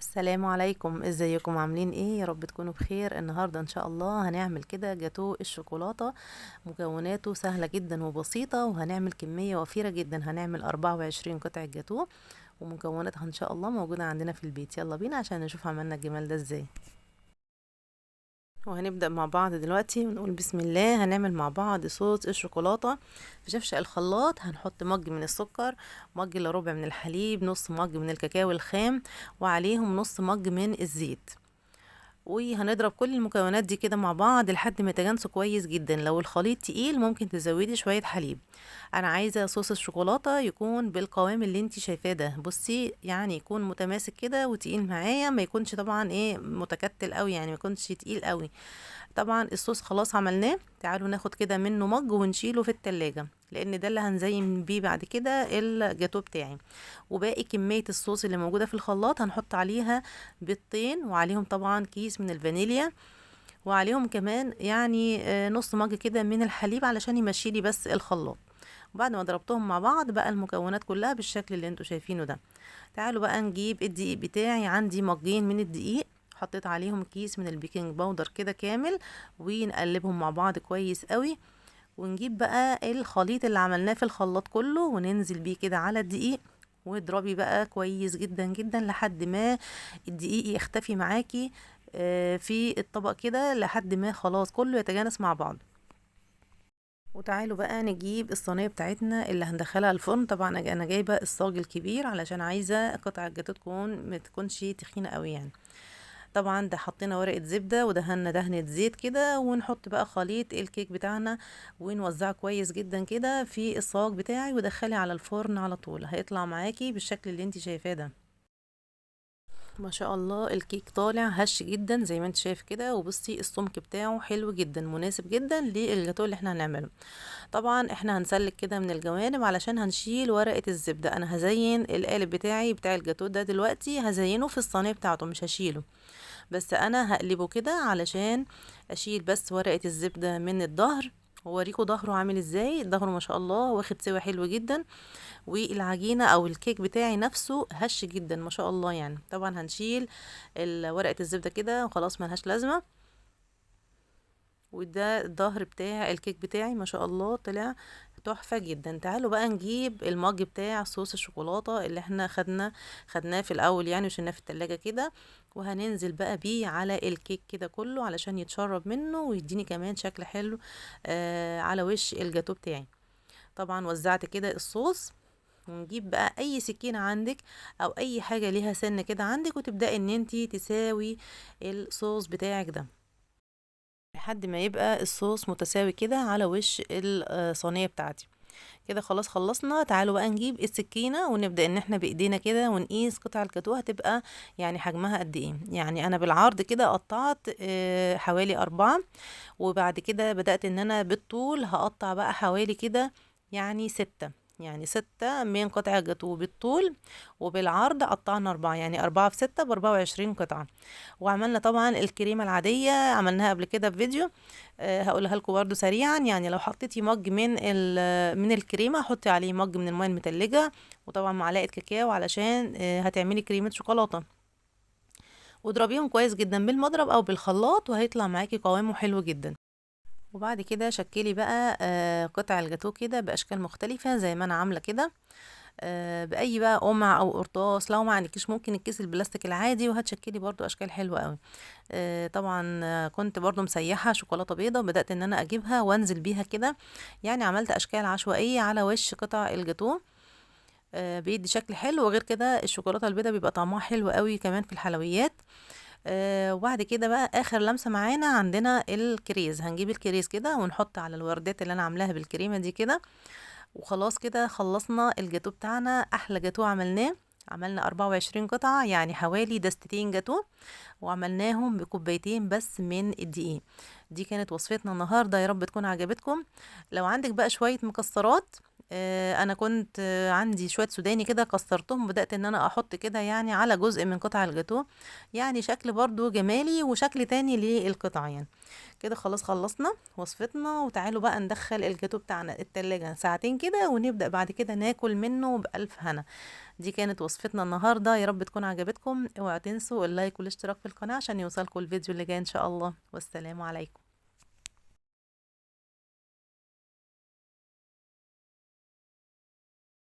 السلام عليكم، ازيكم عاملين ايه؟ يا رب تكونوا بخير. النهارده ان شاء الله هنعمل كده جاتو الشوكولاته. مكوناته سهله جدا وبسيطه، وهنعمل كميه وفيره جدا. هنعمل 24 قطعه جاتو، ومكوناتها ان شاء الله موجوده عندنا في البيت. يلا بينا عشان نشوف عملنا الجمال ده ازاي. وهنبدأ مع بعض دلوقتي ونقول بسم الله. هنعمل مع بعض صوص الشوكولاتة. في شفشق الخلاط هنحط مج من السكر، مج الا ربع من الحليب، نص مج من الكاكاو الخام، وعليهم نص مج من الزيت. وهنضرب كل المكونات دي كده مع بعض لحد ما يتجانسوا كويس جدا. لو الخليط تقيل ممكن تزودي شوية حليب. انا عايزة صوص الشوكولاتة يكون بالقوام اللي انتي شايفاه ده. بصي يعني يكون متماسك كده وتقيل معايا، ما يكونش طبعا ايه متكتل قوي، يعني ما يكونش تقيل قوي. طبعا الصوص خلاص عملناه. تعالوا ناخد كده منه مج ونشيله في التلاجة، لان ده اللي هنزين بيه بعد كده الجاتو بتاعي. وباقي كمية الصوص اللي موجودة في الخلاط هنحط عليها بيضتين، وعليهم طبعا كيس من الفانيليا، وعليهم كمان يعني نص مج كده من الحليب علشان يمشيلي بس الخلاط. وبعد ما ضربتهم مع بعض بقى المكونات كلها بالشكل اللي انتوا شايفينه ده. تعالوا بقى نجيب الدقيق بتاعي. عندي مجين من الدقيق، حطيت عليهم كيس من البيكنج باودر كده كامل، ونقلبهم مع بعض كويس قوي. ونجيب بقى الخليط اللي عملناه في الخلاط كله وننزل بيه كده على الدقيق، واضربي بقى كويس جدا جدا لحد ما الدقيق يختفي معاكي في الطبق كده، لحد ما خلاص كله يتجانس مع بعض. وتعالوا بقى نجيب الصينيه بتاعتنا اللي هندخلها الفرن. طبعا انا جايبه الصاج الكبير علشان عايزه قطع الجاتو تكون ما تكونش تخينه قوي يعني. طبعا ده حطينا ورقه زبده ودهنا دهنه زيت كده، ونحط بقى خليط الكيك بتاعنا ونوزعه كويس جدا كده في الصاج بتاعي، ودخلي على الفرن على طول. هيطلع معاكي بالشكل اللي انت شايفاه ده. ما شاء الله الكيك طالع هش جدا زي ما انت شايف كده. وبصي السمك بتاعه حلو جدا، مناسب جدا للجاتو اللي احنا هنعمله. طبعا احنا هنسلك كده من الجوانب علشان هنشيل ورقة الزبدة. انا هزين القالب بتاعي بتاع الجاتو ده دلوقتي، هزينه في الصينية بتاعته مش هشيله، بس انا هقلبه كده علشان اشيل بس ورقة الزبدة من الظهر. ووريكم ظهره عامل ازاي. ظهره ما شاء الله واخد سوا حلو جدا، والعجينة او الكيك بتاعي نفسه هش جدا ما شاء الله. يعني طبعا هنشيل ورقة الزبدة كده وخلاص ملهاش لازمة. وده الظهر بتاع الكيك بتاعي ما شاء الله طلع تحفة جدا. تعالوا بقى نجيب المج بتاع صوص الشوكولاتة اللي احنا خدناه في الاول يعني، وشلناه في التلاجة كده. وهننزل بقى بيه على الكيك كده كله علشان يتشرب منه ويديني كمان شكل حلو على وش الجاتو بتاعي. طبعا وزعت كده الصوص. ونجيب بقى اي سكينة عندك او اي حاجة ليها سن كده عندك، وتبدأي ان انتي تساوي الصوص بتاعك ده لحد ما يبقى الصوص متساوي كده على وش الصينية بتاعتي. كده خلاص خلصنا. تعالوا بقى نجيب السكينة ونبدأ ان احنا بايدينا كده ونقيس قطع الجاتوه هتبقى يعني حجمها قد ايه. يعني انا بالعرض كده قطعت حوالي 4، وبعد كده بدأت ان انا بالطول هقطع بقى حوالي كده يعني 6. يعني 6 من قطع الجاتوه بالطول، وبالعرض قطعنا 4، يعني 4 في 6 ب24 قطعة. وعملنا طبعا الكريمة العادية عملناها قبل كده في فيديو، هقولها لكم برضو سريعا. يعني لو حطيتي مج من الكريمة حطي عليه مج من المياه المتلجة، وطبعا معلقة كاكاو علشان هتعملي كريمة شوكولاتة. واضربيهم كويس جدا بالمضرب او بالخلاط وهيطلع معاكي قوامه حلو جدا. وبعد كده شكلي بقى قطع الجاتوه كده باشكال مختلفة زي ما انا عاملة كده، باي بقى قمع او قرطاس. لو ما عندكيش ممكن الكيس البلاستيك العادي، وهتشكلي برضو اشكال حلوة قوي. طبعا كنت برضو مسيحة شوكولاتة بيضة، بدأت ان انا اجيبها وانزل بيها كده. يعني عملت اشكال عشوائية على وش قطع الجاتوه، بيدي شكل حلو. وغير كده الشوكولاتة البيضة بيبقى طعمها حلو قوي كمان في الحلويات. وبعد كده بقى اخر لمسة معانا عندنا الكريز. هنجيب الكريز كده ونحط على الوردات اللي انا عاملاها بالكريمة دي كده. وخلاص كده خلصنا الجاتو بتاعنا. احلى جاتو عملناه. عملنا 24 قطعة يعني حوالي دستتين جاتو، وعملناهم بكوبايتين بس من الدقيق. دي كانت وصفتنا النهاردة، يا رب تكون عجبتكم. لو عندك بقى شوية مكسرات انا كنت عندي شويه سوداني كده كسرتهم، بدات ان انا احط كده يعني على جزء من قطع الجاتوه، يعني شكل برضو جمالي وشكل تاني للقطع يعني. كده خلاص خلصنا وصفتنا، وتعالوا بقى ندخل الجاتوه بتاعنا التلاجة ساعتين كده، ونبدأ بعد كده ناكل منه بألف هنا. دي كانت وصفتنا النهاردة، يا رب تكون عجبتكم. اوعوا تنسوا اللايك والاشتراك في القناة عشان يوصلكم الفيديو اللي جاي ان شاء الله. والسلام عليكم.